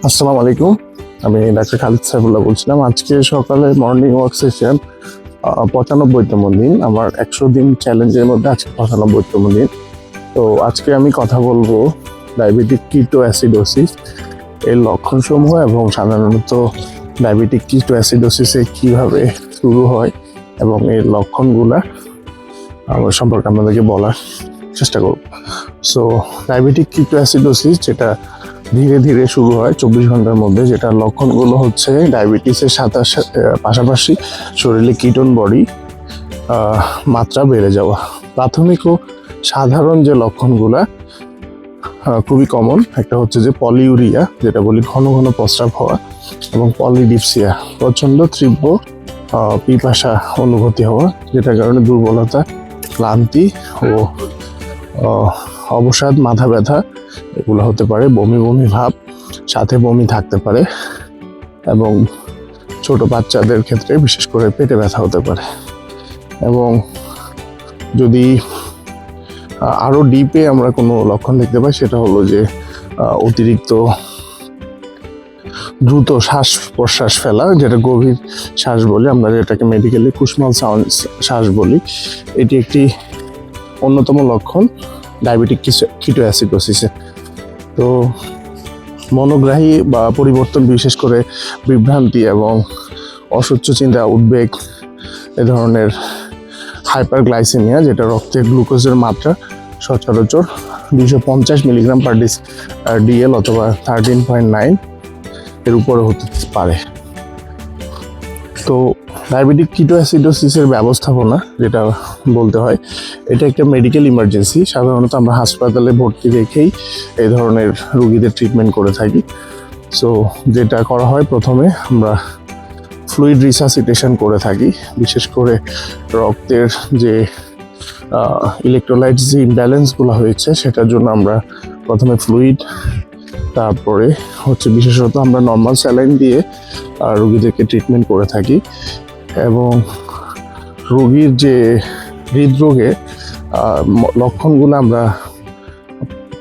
আসসালামু আলাইকুম। আমি ডাক্তার খালিদ সাইফুল্লাহ বলছিলাম। আজকে সকালে মর্নিং ওয়াক সেশন 95তম দিন। আমার 100 দিন চ্যালেঞ্জের মধ্যে আজকে 95তম দিন। তো আজকে আমি কথা বলবো ডায়াবেটিক কিটো অ্যাসিডোসিস এর লক্ষণসমূহ এবং সাধারণত ডায়াবেটিক কিটো অ্যাসিডোসিসে কীভাবে শুরু হয় এবং এর লক্ষণগুলা আমার সম্পর্কে আপনাদেরকে বলার চেষ্টা করব। সো ডায়াবেটিক কিটো অ্যাসিডোসিস যেটা ধীরে ধীরে শুরু হয় 24 ঘন্টার মধ্যে, যেটা লক্ষণগুলো হচ্ছে ডায়াবেটিসের পাশাপাশি শরীরে কিটোন বডি মাত্রা বেড়ে যাওয়া। প্রাথমিক ও সাধারণ যে লক্ষণগুলা খুবই কমন, একটা হচ্ছে যে পলিউরিয়া, যেটা বলি ঘন ঘন প্রস্রাব হওয়া, এবং পলিডিপসিয়া, প্রচণ্ড তীব্র পিপাসা অনুভূতি হওয়া, যেটার কারণে দুর্বলতা, ক্লান্তি ও অবসাদ, মাথা ব্যথা এগুলো হতে পারে। বমি বমি ভাব, সাথে বমি থাকতে পারে, এবং ছোট বাচ্চাদের ক্ষেত্রে বিশেষ করে পেটে ব্যথা হতে পারে। এবং যদি আরও ডিপে আমরা কোনো লক্ষণ দেখতে পাই, সেটা হলো যে অতিরিক্ত দ্রুত শ্বাস প্রশ্বাস ফেলা, যেটা গভীর শ্বাস বলি আমরা, যেটাকে মেডিকেলি কুসমাল সাউন্ড শ্বাস বলি। এটি একটি অন্যতম লক্ষণ ডায়াবেটিক কিটো অ্যাসিডোসিসে। তো মনোগ্রাহী বা পরিবর্তন, বিশেষ করে বিভ্রান্তি এবং অসুচ্চ চিন্তা, উদ্বেগ, এ ধরনের হাইপারগ্লাইসেমিয়া, যেটা রক্তে গ্লুকোজের মাত্রা সচরাচর 250 মিলিগ্রাম পার ডিএল অথবা 13.9 এর উপরে হতে পারে। তো ডায়াবেটিক কিটো অ্যাসিডোসিসের ব্যবস্থাপনা যেটা বলতে হয়, এটা একটা মেডিকেল ইমার্জেন্সি। সাধারণত আমরা হাসপাতালে ভর্তি রেখেই এই ধরনের রোগীদের ট্রিটমেন্ট করে থাকি। সো যেটা করা হয়, প্রথমে আমরা ফ্লুইড রিসাসিটেশন করে থাকি, বিশেষ করে রক্তের যে ইলেকট্রোলাইটস যে ইমব্যালেন্সগুলো হয়েছে সেটার জন্য আমরা প্রথমে ফ্লুইড, তারপরে হচ্ছে বিশেষত আমরা নর্মাল স্যালাইন দিয়ে রোগীদেরকে ট্রিটমেন্ট করে থাকি। এবং রোগীর যে হৃদরোগে লক্ষণগুলো আমরা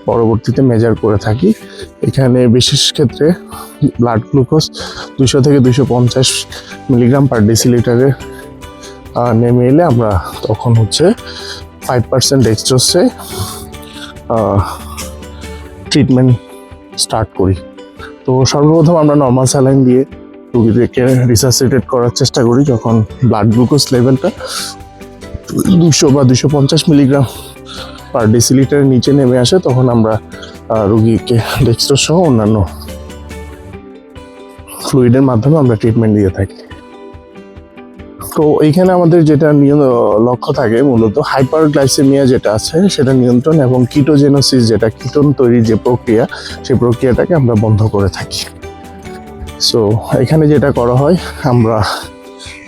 পরবর্তীতে মেজার করে থাকি। এখানে বিশেষ ক্ষেত্রে ব্লাড গ্লুকোজ 200 থেকে 250 মিলিগ্রাম পার ডেসিলিটারে নেমে এলে আমরা তখন হচ্ছে 5% ডেক্সট্রোজে ট্রিটমেন্ট স্টার্ট করি। তো সর্বপ্রথম আমরা নর্মাল স্যালাইন দিয়ে রোগীদেরকে রিসাসিটেট করার চেষ্টা করি। যখন ব্লাড গ্লুকোজ লেভেলটা 200 বা 250 মিলিগ্রাম পার ডেসিলিটারের নিচে নেমে আসে, তখন আমরা রোগীকে ডেক্সট্রোজ সহ অন্যান্য ফ্লুইডের মাধ্যমে আমরা ট্রিটমেন্ট দিয়ে থাকি। তো এইখানে আমাদের যেটা লক্ষ্য থাকে মূলত হাইপারগ্লাইসেমিয়া যেটা আছে সেটা নিয়ন্ত্রণ, এবং কিটোজেনোসিস, যেটা কিটোন তৈরির যে প্রক্রিয়া, সেই প্রক্রিয়াটাকে আমরা বন্ধ করে থাকি। সো এখানে যেটা করা হয়, আমরা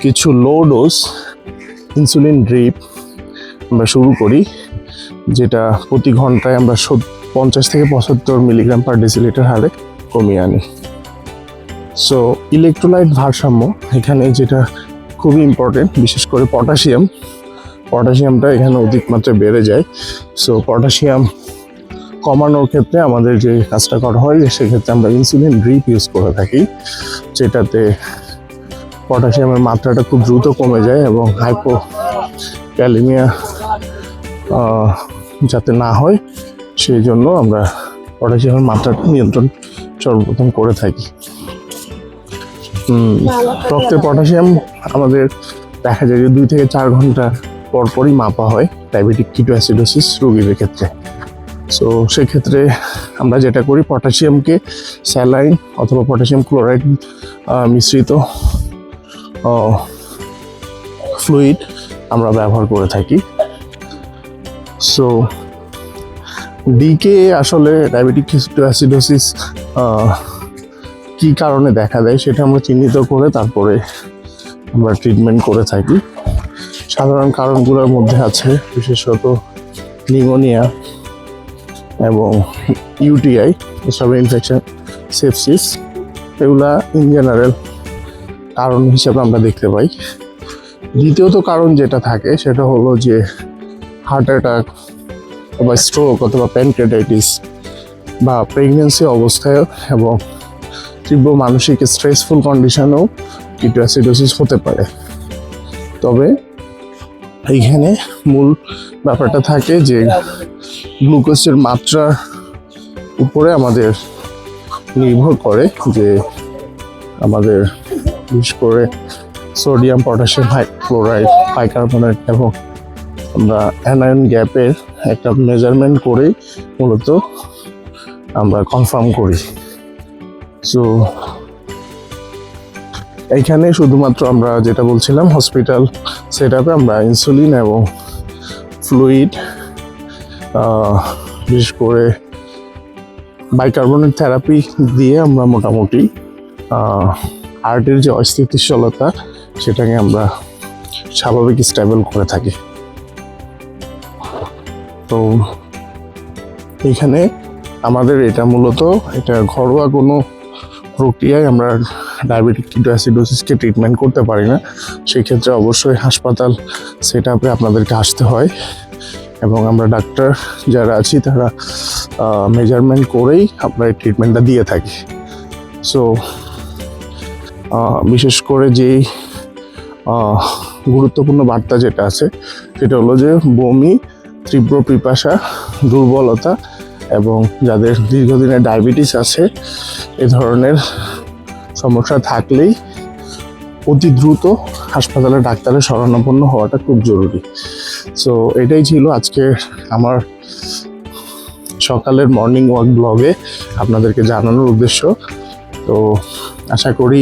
কিছু লো ডোজ ইনসুলিন ড্রিপ আমরা শুরু করি, যেটা প্রতি ঘন্টায় আমরা 50 থেকে 75 মিলিগ্রাম পার ডেসিলিটার হারে কমিয়ে আনি। সো ইলেকট্রোলাইট ভারসাম্য এখানে যেটা খুবই ইম্পর্টেন্ট, বিশেষ করে পটাশিয়ামটা এখানে অধিক মাত্রায় বেড়ে যায়। সো পটাশিয়াম কমানোর ক্ষেত্রে আমাদের যে কাজটা করা হয়, সেক্ষেত্রে আমরা ইনসুলিন ড্রিপ ইউজ করে থাকি, যেটাতে পটাশিয়ামের মাত্রাটা খুব দ্রুত কমে যায় এবং হাইপোক্যালেমিয়া যাতে না হয় সেই জন্য আমরা পটাশিয়ামের মাত্রাটা নিয়ন্ত্রণ সর্বপ্রথম করে থাকি। রক্তের পটাশিয়াম আমাদের দেখা যায় যে 2 থেকে 4 ঘন্টা পরপরই মাপা হয় ডায়াবেটিক কিটো অ্যাসিডোসিস রোগীদের ক্ষেত্রে। সো সেক্ষেত্রে আমরা যেটা করি, পটাশিয়ামকে স্যালাইন অথবা পটাশিয়াম ক্লোরাইড মিশ্রিত ফ্লুইড আমরা ব্যবহার করে থাকি। সো ডিকে আসলে ডায়াবেটিক কিটো অ্যাসিডোসিস কী কারণে দেখা দেয় সেটা আমরা চিহ্নিত করে তারপরে আমরা ট্রিটমেন্ট করে থাকি। সাধারণ কারণগুলোর মধ্যে আছে বিশেষত নিউমোনিয়া এবং ইউটিআই, এসব ইনফেকশন, সেপসিস, এগুলা ইন জেনারেল কারণ হিসেবে আমরা দেখতে পাই। দ্বিতীয়ত কারণ যেটা থাকে সেটা হলো যে হার্ট অ্যাটাক অথবা স্ট্রোক অথবা প্যানক্রিয়াটাইটিস বা প্রেগনেন্সি অবস্থায় এবং তীব্র মানসিক স্ট্রেসফুল কন্ডিশনেও কিটোঅ্যাসিডোসিস হতে পারে। তবে এইখানে মূল ব্যাপারটা থাকে যে গ্লুকোজের মাত্রার উপরে আমাদের নির্ভর করে যে আমাদের বিশেষ করে সোডিয়াম, পটাশিয়াম হাইক্লোরাইড, বাইকার্বনেট এবং আমরা অ্যানায়ন গ্যাপের একটা মেজারমেন্ট করেই মূলত আমরা কনফার্ম করি। সো এইখানে শুধুমাত্র আমরা যেটা বলছিলাম হসপিটাল সেট আপে আমরা ইনসুলিন এবং ফ্লুইড, বিশেষ করে বাইকার্বনেট থেরাপি দিয়ে আমরা মোটামুটি হার্টের যে অস্থিতিশীলতা সেটাকে আমরা স্বাভাবিক স্টেবল করে থাকি। তো এইখানে আমাদের এটা মূলত এটা ঘরোয়া কোনো প্রক্রিয়ায় আমরা ডায়াবেটিক কিটোঅ্যাসিডোসিসকে ট্রিটমেন্ট করতে পারি না। সেই ক্ষেত্রে অবশ্যই হাসপাতাল সেট আপে আপনাদেরকে আসতে হয় এবং আমরা ডাক্তার যারা আছি তারা মেজারমেন্ট করেই আমরা এই ট্রিটমেন্টটা দিয়ে থাকি। সো বিশেষ করে যেই গুরুত্বপূর্ণ বার্তা যেটা আছে সেটা হলো যে বমি, তীব্র পিপাসা, দুর্বলতা এবং যাদের দীর্ঘদিনের ডায়াবেটিস আছে এ ধরনের সমস্যা থাকলেই অতি দ্রুত হাসপাতালে ডাক্তারের শরণাপন্ন হওয়াটা খুব জরুরি। সো এটাই ছিল আজকে আমার সকালের মর্নিং ওয়াক ব্লগে আপনাদেরকে জানানোর উদ্দেশ্য। তো আশা করি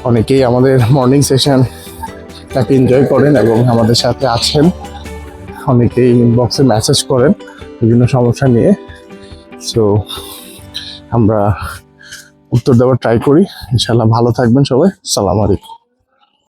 অনেকেই আমাদের মর্নিং সেশনটাকে এনজয় করেন এবং আমাদের সাথে আছেন। অনেকেই ইনবক্সে মেসেজ করেন বিভিন্ন সমস্যা নিয়ে। সো আমরা উত্তর দেওয়ার ট্রাই করি। ইনশাল্লাহ ভালো থাকবেন সবাই। আসসালামু আলাইকুম।